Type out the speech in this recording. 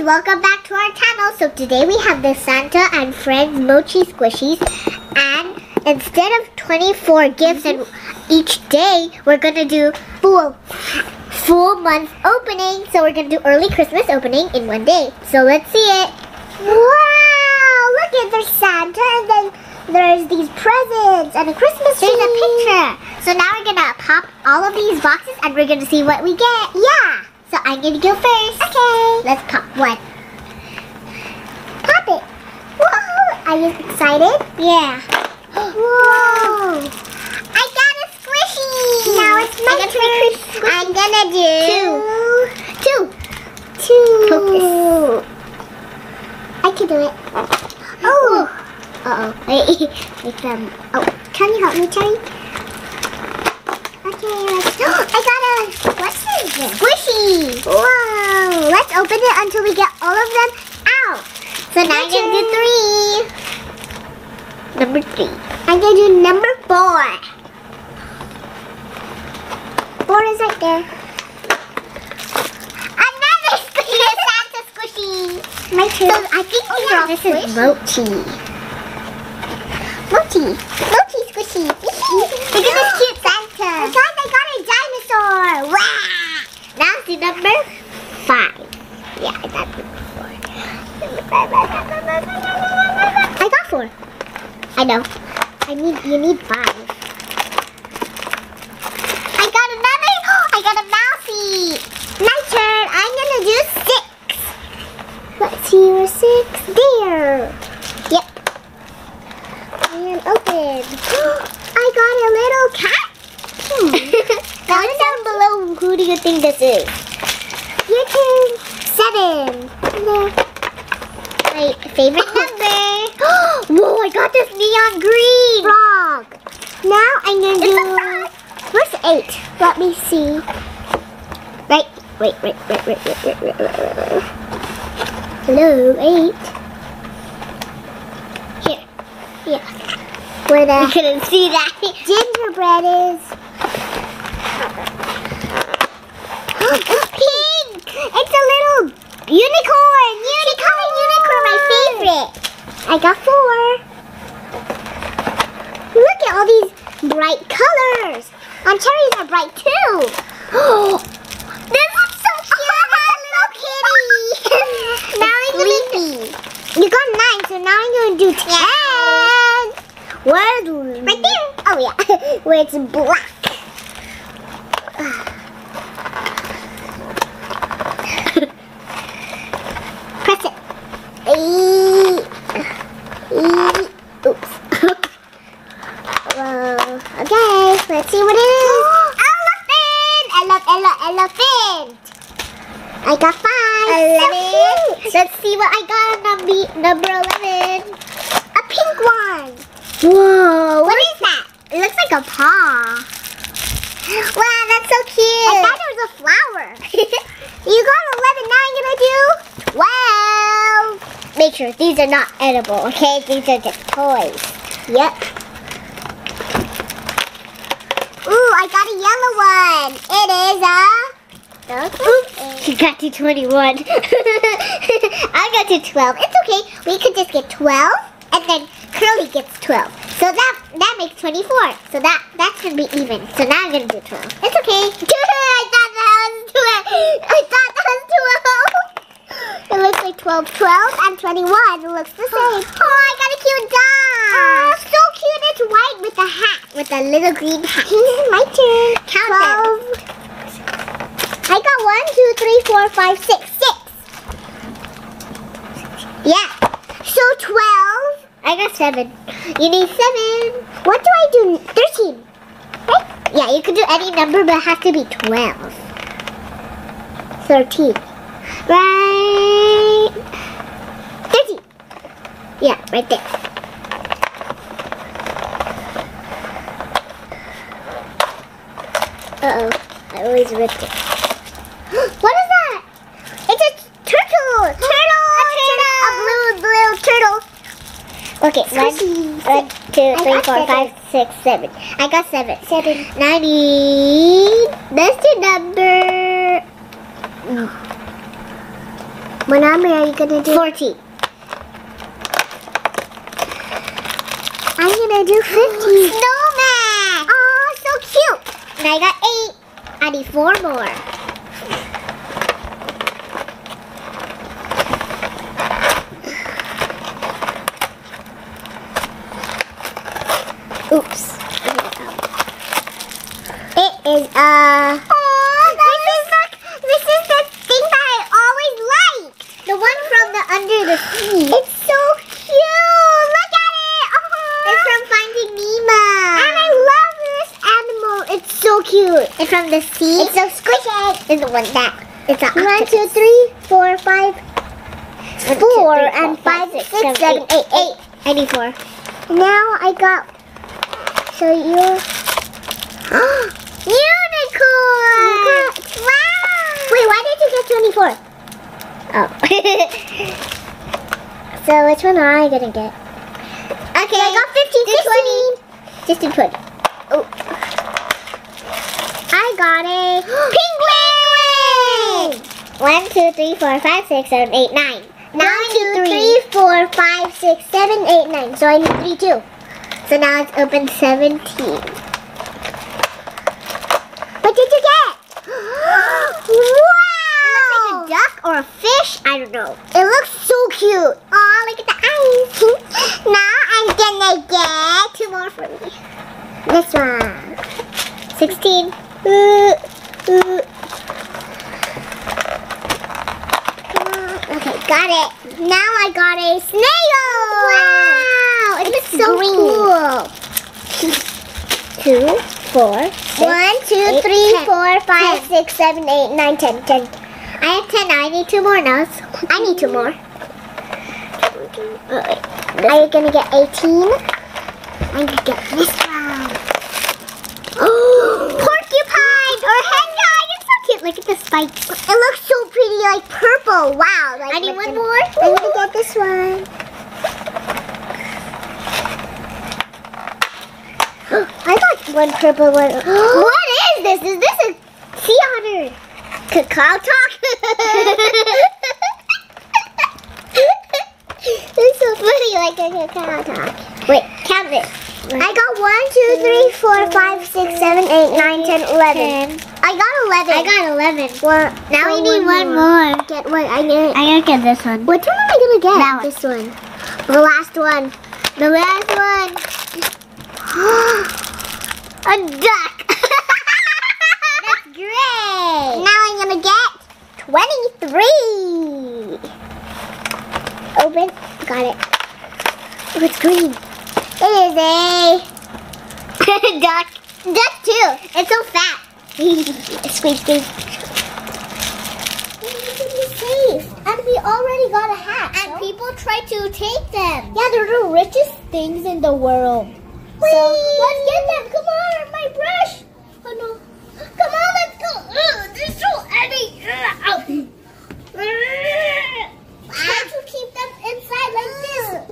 guys, welcome back to our channel. So today we have the Santa and Friends Mochi Squishies, and instead of 24 gifts and each day, we're gonna do full month opening. So we're gonna do early Christmas opening in one day. So let's see it. Wow! Look at there's Santa, and then there's these presents and a Christmas tree. There's a picture. So now we're gonna pop all of these boxes and we're gonna see what we get. Yeah. So I'm gonna go first. Okay. Let's pop one. Pop it. Whoa! Are you excited? Yeah. Whoa! I got a squishy. Now it's my turn. I'm gonna do two. I can do it. Oh. Uh-oh. Wait. Oh, can you help me, Cherry? Okay, let's go. I got a, what's this? Squishy. Whoa. Let's open it until we get all of them out. So now I'm going to do three. Number 3. I'm going to do number 4. 4 is right there. Another squishy. Santa squishy. My turn. So I think this is Mochi. Mochi squishy. Look at this cute Santa. Oh my God, I got a dinosaur. Wow. Now to number 5. Yeah, I got number 4. I got 4. I know. You need 5. I got a mousey. My turn. I'm gonna do 6. Let's see your 6 there. Yep. And open. I got a little cat. Comment down below, who do you think this is? Your turn. 7. My favorite number. Whoa, I got this neon green frog. Now I'm gonna do. Where's 8? Let me see. Right. Wait. Hello, 8. Here. Yeah. Where the? You couldn't see that. Gingerbread is. Pink! It's a little unicorn! Unicorn, my favorite! I got 4. Look at all these bright colors! On cherries are bright too! This looks so cute! A little kitty! Now I'm gonna you got 9, so now I'm gonna do 10! Where's right there? Oh yeah, where it's black. Press it. Oops. Whoa. Okay, let's see what it is. Elephant. I got 5. 11. Let's see what I got on number 11. A pink one. Whoa. What is that? It looks like a paw. Wow, that's so cute. I thought it was a flower. You got 11, now I'm gonna do 12. Make sure these are not edible, okay? These are just toys. Yep. Ooh, I got a yellow one. It is a... Oops, she got to 21. I got to 12. It's okay. We could just get 12, and then Curly gets 12. So that makes 24. So that should be even. So now I'm gonna do 12. It's okay. I thought that was 12. It looks like 12, and 21. It looks the same. Oh, I got a cute dog. Oh, so cute. It's white with a hat, with a little green hat. My turn. Count them. I got 1, 2, 3, 4, 5, 6. Yeah. So 12. I got 7. You need 7. What do I do? 13. Right? Yeah, you can do any number, but it has to be 12. 13. Right. 13. Yeah, right there. Uh-oh. I always ripped it. What is that? It's a turtle! A blue turtle. Okay, 1, 2, 3, 4, 5, 6, 7. I got 7. 9. Let's do number What number are you gonna do? 14. I'm gonna do 15. Snowman! Oh, so cute. And I got 8. I need 4 more. Oops. It is this is the thing that I always like. The one from the under the sea. It's so cute. Look at it. It's from Finding Nemo. And I love this animal. It's so cute. It's from the sea. It's so squishy. It's the one that. It's a 1, 2, 3, 4, 5. 4 and 5, 6, 7, 8. 8. I need 4. Now I got. So you. Unicorn! Wow! Wait, why did you get 24? Oh. So which one are I gonna get? Okay, so I got 15, 16. Just do 20. Oh. I got a penguin! 1, 2, 3, 4, 5, 6, 7, 8, 9. 1, 2, 3, 4, 5, 6, 7, 8, 9. So I need 3 too. So now let's open 17. What did you get? Wow! It looks like a duck or a fish. I don't know. It looks so cute. Oh, look at the eyes. Now I'm gonna get 2 more for me. This one. 16. Okay, got it. Now I got a snail. Wow! It's so green. 2, 4, 6, 1, 2, 3, 4, 5, 6, 7, 8, 9, 10, 10. I have 10 now. I need 2 more now. I need 2 more. Are you gonna get 18? I'm gonna get this one. Porcupine or hedgehog. It's so cute. Look at the spikes. It looks so pretty, like purple. Wow. Like, I need 1 more. I'm gonna get this one. I got 1 purple one. What is this? Is this a sea otter? Cacao talk? It's so funny, like a cacao talk. Wait, count it. I got 1, 2, 3, 4, 5, 6, 7, 8, 9, 10, 11. I got 11. I got 11. Well, now we need 1 more. Get what? I'm gonna get this one. Which one am I gonna get? That one. This one. The last one. The last one. A duck. That's great. Now I'm gonna get 23. Open. Got it. Oh, it's green. It is a duck. Duck too. It's so fat. Squeeze, squeeze. Safe. And we already got a hat. And people try to take them. Yeah, they're the richest things in the world. So, let's get them. Come on, my brush. Oh no. Come on, let's go. They're so heavy. Try to keep them inside like this.